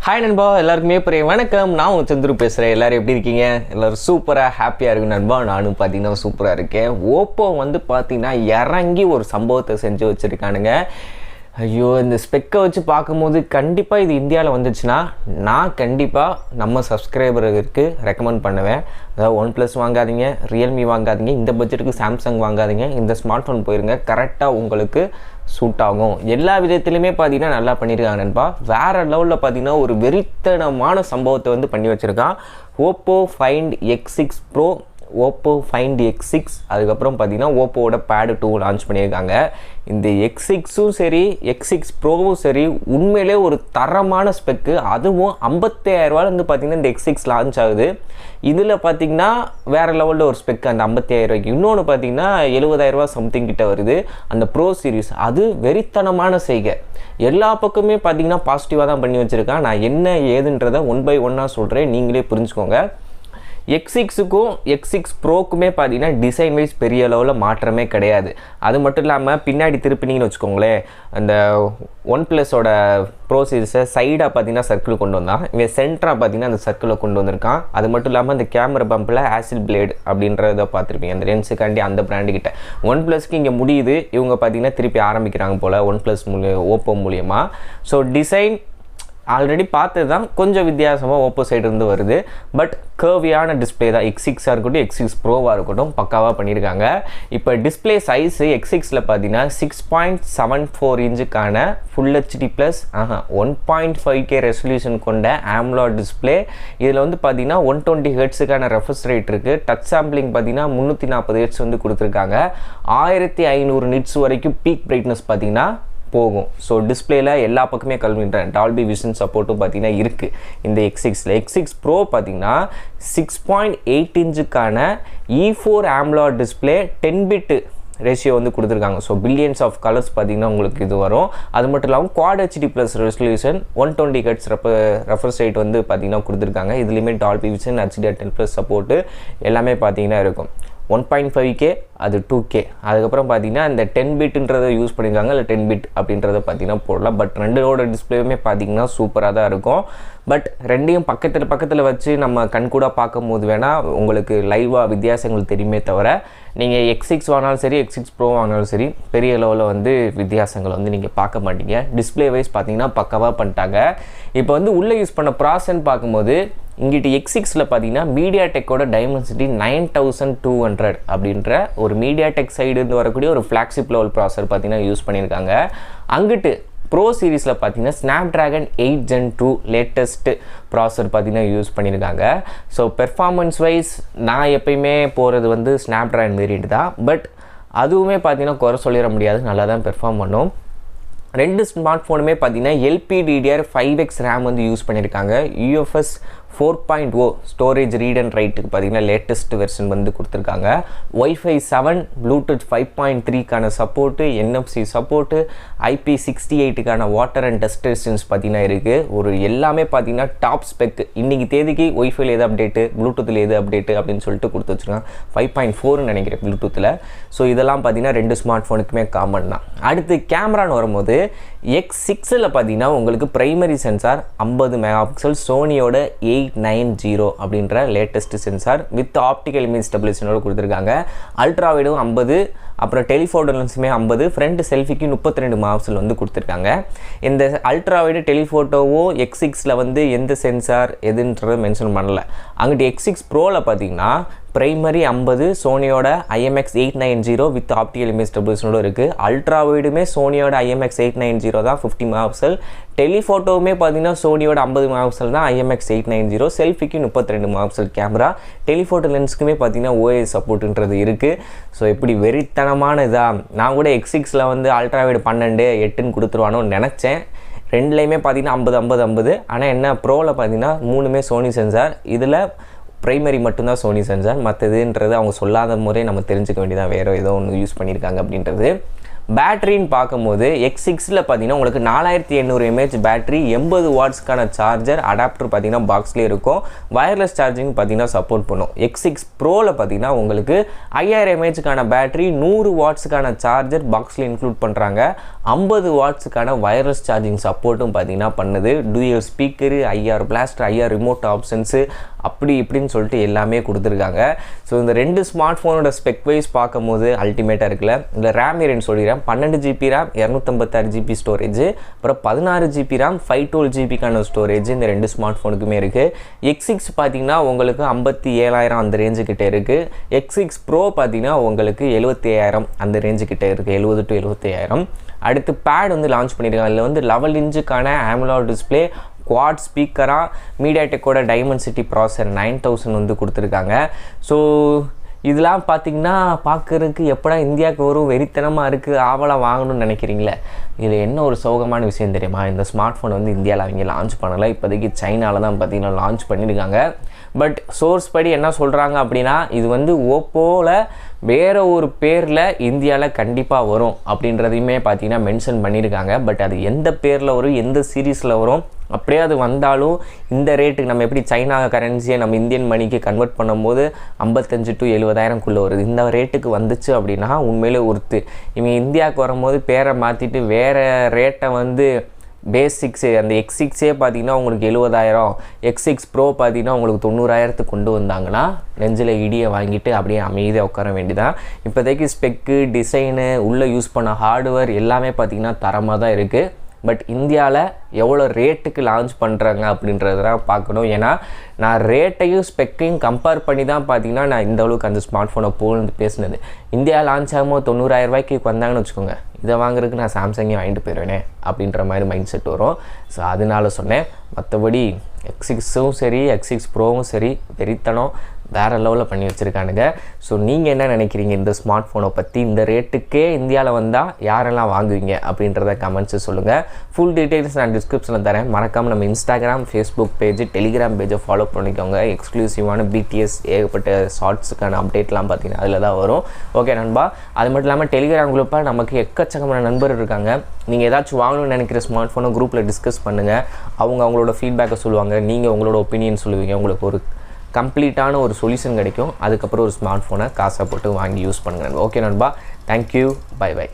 Hi நண்பா, எல்லாருக்குமே பெரிய வணக்கம். நான் உங்கள் சந்துரு பேசுகிறேன். எல்லோரும் எப்படி இருக்கீங்க? எல்லோரும் சூப்பராக ஹாப்பியாக இருக்கு நண்பா. நானும் பார்த்தீங்கன்னா சூப்பராக இருக்கேன். ஓப்போ வந்து பார்த்தீங்கன்னா இறங்கி ஒரு சம்பவத்தை செஞ்சு வச்சுருக்கானுங்க. ஐயோ, இந்த ஸ்பெக்கை வச்சு பார்க்கும்போது கண்டிப்பாக இது இந்தியாவில் வந்துச்சுன்னா நான் கண்டிப்பாக நம்ம சப்ஸ்கிரைபருக்கு ரெக்கமெண்ட் பண்ணுவேன். அதாவது OnePlus வாங்காதீங்க, ரியல்மி வாங்காதீங்க, இந்த பட்ஜெட்டுக்கு சாம்சங் வாங்காதீங்க, இந்த ஸ்மார்ட் ஃபோன் போயிருங்க. கரெக்டாக உங்களுக்கு சூட் ஆகும். எல்லா விதத்துலையுமே பார்த்தீங்கன்னா நல்லா பண்ணியிருக்காங்க நண்பா. வேறு லெவலில் பார்த்தீங்கன்னா ஒரு வெறித்தனமான சம்பவத்தை வந்து பண்ணி வச்சுருக்கான். Oppo find X6 bro, Oppo find X6, அதுக்கப்புறம் பார்த்தீங்கன்னா ஓப்போவோட பேடு 2 லான்ச் பண்ணியிருக்காங்க. இந்த X6ம் சரி X6 ப்ரோவும் சரி உண்மையிலே ஒரு தரமான ஸ்பெக்கு. அதுவும் 55,000 பார்த்தீங்கன்னா இந்த X6 லான்ச் ஆகுது. இதில் பார்த்தீங்கன்னா வேறு லெவலில் ஒரு ஸ்பெக் அந்த 55,000. இன்னொன்று பார்த்தீங்கன்னா 70,000 சம்திங் கிட்ட வருது அந்த ப்ரோ சீரிஸ். அது வெறித்தனமான செய்கை. எல்லா பக்கமே பார்த்தீங்கன்னா பாசிட்டிவாக தான் பண்ணி வச்சுருக்கான். நான் என்ன ஏதுன்றதை 1 by 1 சொல்கிறேன், நீங்களே புரிஞ்சுக்கோங்க. X6க்கும் X6 ப்ரோக்குமே பார்த்தீங்கன்னா டிசைன் வைஸ் பெரிய அளவில் மாற்றமே கிடையாது. அது மட்டும் இல்லாமல் பின்னாடி திருப்பினீங்கன்னு வச்சுக்கோங்களேன், அந்த OnePlusோட ப்ரோ சீரிஸை சைடாக பார்த்தீங்கன்னா சர்க்கிள் கொண்டு வந்தான். இவன் சென்டராக பார்த்தீங்கன்னா அந்த சர்க்கிளை கொண்டு வந்திருக்கான். அது மட்டும் இல்லாமல் அந்த கேமரா பம்பில் ஆசிட் பிளேடு அப்படின்றத பார்த்துருப்பீங்க. அந்த லென்ஸுக்காண்டி அந்த பிராண்டுக்கிட்ட OnePlusக்கு இங்கே முடியுது. இவங்க பார்த்தீங்கன்னா திருப்பி ஆரம்பிக்கிறாங்க போல் OnePlus ஓப்போ மூலியமாக. ஸோ டிசைன் ஆல்ரெடி பார்த்தது தான், கொஞ்சம் வித்தியாசமாக ஓப்போ சைடு இருந்து வருது. பட் கர்வியான டிஸ்பிளே தான். X6ஆக இருக்கட்டும் X6 ப்ரோவாக இருக்கட்டும் பக்காவாக பண்ணியிருக்காங்க. இப்போ டிஸ்பிளே சைஸு X6ல் பார்த்தீங்கன்னா 6.74 இன்ச்சுக்கான full HD plus 1.5K resolution கொண்ட AMOLED டிஸ்பிளே. இதில் வந்து பார்த்தீங்கன்னா 120 ஹெர்ட்ஸுக்கான ரெஃப்ரெஷ் ரேட் இருக்குது. டச் சாம்பிளிங் பார்த்தீங்கன்னா 340 ஹெர்ட்ஸ் வந்து கொடுத்துருக்காங்க. 1500 நிட்ஸ் வரைக்கும் பீக் பிரைட்னஸ் பார்த்தீங்கன்னா போகும். ஸோ டிஸ்பிளேல எல்லா பக்கமே கல்வின்றேன். டால்பி விஷன் சப்போர்ட்டும் பார்த்தீங்கன்னா இருக்குது இந்த X6ல். X6 ப்ரோ பார்த்தீங்கன்னா 6.8 இன்ச்சுக்கான E4 AMOLED display 10 bit ratio வந்து கொடுத்துருக்காங்க. ஸோ பில்லியன்ஸ் ஆஃப் கலர்ஸ் பார்த்தீங்கன்னா உங்களுக்கு இது வரும். அது மட்டும் இல்லாமல் quad HD plus resolution 120 hertz refresh rate வந்து பார்த்தீங்கன்னா கொடுத்துருக்காங்க. இதுலேயுமே டால்பி விஷன் HDR10+ சப்போர்ட்டு எல்லாமே பார்த்தீங்கன்னா இருக்கும். 1.5K அது 2K. அதுக்கப்புறம் பார்த்தீங்கன்னா இந்த 10 பிட்ன்றதை யூஸ் பண்ணியிருக்காங்க. இல்லை 10 பிட் அப்படின்றத பார்த்தீங்கன்னா போடலாம். பட் ரெண்டோட டிஸ்பிளேயுமே பார்த்தீங்கன்னா சூப்பராக தான் இருக்கும். பட் ரெண்டையும் பக்கத்தில் வச்சு நம்ம கண்கூட பார்க்கும் போது வேணால் உங்களுக்கு லைவாக வித்தியாசங்கள் தெரியுமே தவிர, நீங்கள் X6 வாங்கினாலும் சரி X6 ப்ரோ வாங்கினாலும் சரி பெரிய லெவலில் வந்து வித்தியாசங்கள் வந்து நீங்கள் பார்க்க மாட்டீங்க. டிஸ்பிளே வைஸ் பார்த்தீங்கன்னா பக்காவாக பண்ணிட்டாங்க. இப்போ வந்து உள்ளே யூஸ் பண்ண ப்ராசன்னு பார்க்கும்போது இங்கிட்ட X6ல் பார்த்தீங்கன்னா மீடியாடெக்கோட டைமென்சிட்டி 9200 அப்படின்ற ஒரு மீடியாடெக் சைடுலேருந்து வரக்கூடிய ஒரு ஃப்ளாக்ஷிப் லெவல் ப்ராசர் பார்த்தீங்கன்னா யூஸ் பண்ணியிருக்காங்க. அங்கிட்டு ப்ரோ சீரிஸில் பார்த்தீங்கன்னா Snapdragon 8 Gen 2 லேட்டஸ்ட்டு ப்ராசர் பார்த்தீங்கன்னா யூஸ் பண்ணியிருக்காங்க. ஸோ பெர்ஃபார்மன்ஸ் வைஸ் நான் எப்பயுமே போகிறது வந்து Snapdragon வேரியண்ட் தான். பட் அதுவுமே பார்த்தீங்கன்னா குறை சொல்லிட முடியாது, நல்லா தான் பெர்ஃபார்ம் பண்ணும். ரெண்டு ஸ்மார்ட் ஃபோனுமே பார்த்தீங்கன்னா LPDDR5X ரேம் வந்து யூஸ் பண்ணியிருக்காங்க. UFS 4.0 ஸ்டோரேஜ் ரீட் அண்ட் ரைட்டுக்கு பார்த்தீங்கன்னா லேட்டஸ்ட் வெர்ஷன் வந்து கொடுத்துருக்காங்க. Wi-Fi 7, Bluetooth 5.3க்கான சப்போர்ட்டு, NFC சப்போர்ட்டு, IP68க்கான வாட்டர் அண்ட் டஸ்ட் ரெசிஸ்டன்ஸ் பார்த்தீங்கன்னா இருக்குது. ஒரு எல்லாமே பார்த்தீங்கன்னா டாப் ஸ்பெக். இன்றைக்கி தேதிக்கு Wi-Fiயில் எது அப்டேட்டு, Bluetoothல எது அப்டேட்டு அப்படின்னு சொல்லிட்டு கொடுத்து வச்சுருக்காங்க. 5.4ன்னு நினைக்கிறேன் Bluetoothல. ஸோ இதெல்லாம் பார்த்தீங்கன்னா ரெண்டு ஸ்மார்ட் ஃபோனுக்குமே காமன் தான். அடுத்து கேமரான்னு வரும்போது X6ல் பார்த்தீங்கன்னா உங்களுக்கு பிரைமரி சென்சார் 50 மெகாபிக்சல், சோனியோட 890 அப்படின்ற latest sensor with optical image ஸ்டெபிலைசேஷனோட கொடுத்துருக்காங்க. அல்ட்ரா வைடும் 50, அப்புறம் டெலிஃபோட்டோ லென்ஸுமே 50, ஃப்ரண்ட் செல்ஃபிக்கு 32 மெகாபிக்சல் வந்து கொடுத்துருக்காங்க. இந்த அல்ட்ரா வைடு டெலிஃபோட்டோவோ X6ல் வந்து எந்த சென்சார் எதுன்றதை மென்ஷன் பண்ணல. அங்கிட்டு X6 ப்ரோவில் பார்த்தீங்கன்னா பிரைமரி 50, சோனியோட IMX 890 வித் ஆப்டிக்கல் இமேஜ் ஸ்டெபிலைசேஷனோட இருக்குது. அல்ட்ரா வைடுமே சோனியோட IMX 890 தான் 50 மெகாபிக்சல். டெலிஃபோட்டோவுமே பார்த்தீங்கன்னா சோனியோட 50 மெகாபிக்சல் தான் IMX 890, செல்ஃபிக்கு 32 மெகாபிக்சல் கேமரா. டெலிஃபோட்டோ லென்ஸுக்குமே பார்த்தீங்கன்னா OIS சப்போர்ட்டுன்றது இருக்குது. ஸோ இப்படி வெறித்தனமான இதாக நான் கூட X6ல் வந்து அல்ட்ரா வைடு 12, 8ன்னு கொடுத்துருவானோன்னு நினச்சேன். ரெண்டுலேயுமே பார்த்தீங்கன்னா 50. ஆனால் என்ன ப்ரோவில் பார்த்தீங்கன்னா மூணுமே சோனி சென்சார். இதில் பிரைமரி மட்டும்தான் சோனி சென்சார். மற்றதுன்றது அவங்க சொல்லாத முறை நம்ம தெரிஞ்சுக்க வேண்டியதான், வேறு ஏதோ ஒன்று யூஸ் பண்ணியிருக்காங்க அப்படின்றது. பேட்டரின்னு பார்க்கும்போது X6ல பார்த்தீங்கன்னா உங்களுக்கு 4800 mAh பேட்டரி, 80 வாட்ஸ்க்கான சார்ஜர் அடாப்டர் பார்த்தீங்கன்னா பாக்ஸ்லேயே இருக்கும். வயர்லெஸ் சார்ஜிங் பார்த்தீங்கன்னா சப்போர்ட் பண்ணும். X6 Proல பார்த்தீங்கன்னா உங்களுக்கு 5000 mAhக்கான பேட்டரி, 100 வாட்ஸ்க்கான சார்ஜர் பாக்ஸில் இன்க்ளூட் பண்ணுறாங்க. 50 வாட்ஸ்க்கான வயர்லெஸ் சார்ஜிங் சப்போர்ட்டும் பார்த்தீங்கன்னா பண்ணுது. Dual speaker, IR plaster, IR remote options அப்படி இப்படின்னு சொல்லிட்டு எல்லாமே கொடுத்துருக்காங்க. ஸோ இந்த 2 ஸ்மார்ட் ஃபோனோட ஸ்பெக் வைஸ் பார்க்கும்போது அல்டிமேட்டாக இருக்குல்ல. இந்த ரேம் வேரியன்ட் சொல்லிடுறேன். 12GB RAM, 256GB ஸ்டோரேஜ், அப்புறம் 16GB RAM, 512GBக்கான ஸ்டோரேஜ் இந்த 2 ஸ்மார்ட் ஃபோனுக்குமே இருக்குது. X6 பார்த்தீங்கன்னா உங்களுக்கு 57,000 அந்த ரேஞ்சு கிட்டே இருக்குது. X6 Pro பார்த்தீங்கன்னா உங்களுக்கு 75,000 அந்த ரேஞ்சு கிட்டே இருக்குது, 70 to 75,000. அடுத்து பேட் வந்து லான்ச் பண்ணியிருக்காங்க. இதில் வந்து 11 இன்ச்சுக்கான AMOLED டிஸ்பிளே, குவாட் ஸ்பீக்கராக, மீடியாடெக்கோட டைமென்சிட்டி ப்ராசஸர் 9000 வந்து கொடுத்துருக்காங்க. ஸோ இதெல்லாம் பார்த்திங்கன்னா பார்க்குறதுக்கு எப்படா இந்தியாவுக்கு ஒரு வெறித்தனமாக இருக்குது, ஆவலாக வாங்கணும்னு நினைக்கிறீங்களே. இதில் என்ன ஒரு சோகமான விஷயம் தெரியுமா, இந்த ஸ்மார்ட் ஃபோன் வந்து இந்தியாவில் அவங்க லான்ச் பண்ணலை. இப்போதைக்கு சைனாவில் தான் பார்த்திங்கன்னா லான்ச் பண்ணியிருக்காங்க. பட் சோர்ஸ் படி என்ன சொல்கிறாங்க அப்படின்னா, இது வந்து ஓப்போவில் வேறு ஒரு பேரில் இந்தியாவில் கண்டிப்பாக வரும் அப்படின்றதையுமே பார்த்திங்கன்னா மென்ஷன் பண்ணியிருக்காங்க. பட் அது எந்த பேரில் வரும், எந்த சீரீஸில் வரும், அப்படியே அது வந்தாலும் இந்த ரேட்டுக்கு நம்ம எப்படி சைனா கரன்சியை நம்ம இந்தியன் மணிக்கு கன்வெர்ட் பண்ணும்போது 55 to 70,000க்குள்ளே வருது. இந்த ரேட்டுக்கு வந்துச்சு அப்படின்னா உண்மையிலே ஒருத்து. இவங்க இந்தியாவுக்கு வரும்போது பேரை மாற்றிட்டு வேறு ரேட்டை வந்து பேசிக்ஸு அந்த X6 பார்த்தீங்கன்னா உங்களுக்கு 70,000, X6 Pro பார்த்தீங்கன்னா உங்களுக்கு 90,000த்துக்கு கொண்டு வந்தாங்கன்னா நெஞ்சில் இடியை வாங்கிட்டு அப்படியே அமைதியாக உட்கார வேண்டியதான். இப்போதைக்கு ஸ்பெக்கு, டிசைனு, உள்ளே யூஸ் பண்ண ஹார்ட்வேர் எல்லாமே பார்த்திங்கன்னா தரமாக தான் இருக்குது. பட் இந்தியாவில் எவ்வளோ ரேட்டுக்கு லான்ச் பண்ணுறாங்க அப்படின்றதான் பார்க்கணும். ஏன்னா நான் ரேட்டையும் ஸ்பெக்கையும் கம்பேர் பண்ணி தான் பார்த்தீங்கன்னா நான் இந்த அளவுக்கு அந்த ஸ்மார்ட் ஃபோனை போகணுன்னு பேசினது. இந்தியா லான்ச் ஆகும்போது 90,000 ரூபாய்க்கு வந்தாங்கன்னு வச்சுக்கோங்க, இதை வாங்குறதுக்கு நான் சாம்சங்கே வாங்கிட்டு போயிடுவேனே அப்படின்ற மாதிரி மைண்ட் செட் வரும். ஸோ அதனால சொன்னேன். மற்றபடி X6ம் சரி, X6 Proவும் சரி வெறித்தனம் வேறு லெவலில் பண்ணி வச்சுருக்கானுங்க. ஸோ நீங்கள் என்ன நினைக்கிறீங்க இந்த ஸ்மார்ட் ஃபோனை பற்றி? இந்த ரேட்டுக்கே இந்தியாவில் வந்தால் யாரெல்லாம் வாங்குவீங்க அப்படின்றத கமெண்ட்ஸு சொல்லுங்கள். ஃபுல் டீட்டெயில்ஸ் நான் டிஸ்கிரிப்ஷனில் தரேன். மறக்காமல் நம்ம இன்ஸ்டாகிராம், ஃபேஸ்புக் பேஜ், டெலிகிராம் பேஜை ஃபாலோ பண்ணிக்கோங்க. எக்ஸ்க்ளூசிவான BTS ஏகப்பட்ட ஷார்ட்ஸுக்கான அப்டேட்லாம் பார்த்தீங்கன்னா அதில் தான் வரும். ஓகே நண்பா. அது மட்டும் இல்லாமல் டெலிகிராம் குரூப்பில் நமக்கு எக்கச்சக்கமான நண்பர் இருக்காங்க. நீங்கள் ஏதாச்சும் வாங்கணும்னு நினைக்கிற ஸ்மார்ட் ஃபோனை குரூப்பில் டிஸ்கஸ் பண்ணுங்கள். அவங்களோட ஃபீட்பேக்கை சொல்லுவாங்க, நீங்கள் உங்களோட ஒப்பீனியன் சொல்லுவீங்க. உங்களுக்கு ஒரு கம்ப்ளீட்டான ஒரு சொல்யூஷன் கிடைக்கும். அதுக்கப்புறம் ஒரு ஸ்மார்ட் ஃபோனை காசை போட்டு வாங்கி யூஸ் பண்ணுங்கள். ஓகே நண்பா, தேங்க்யூ, பை பை.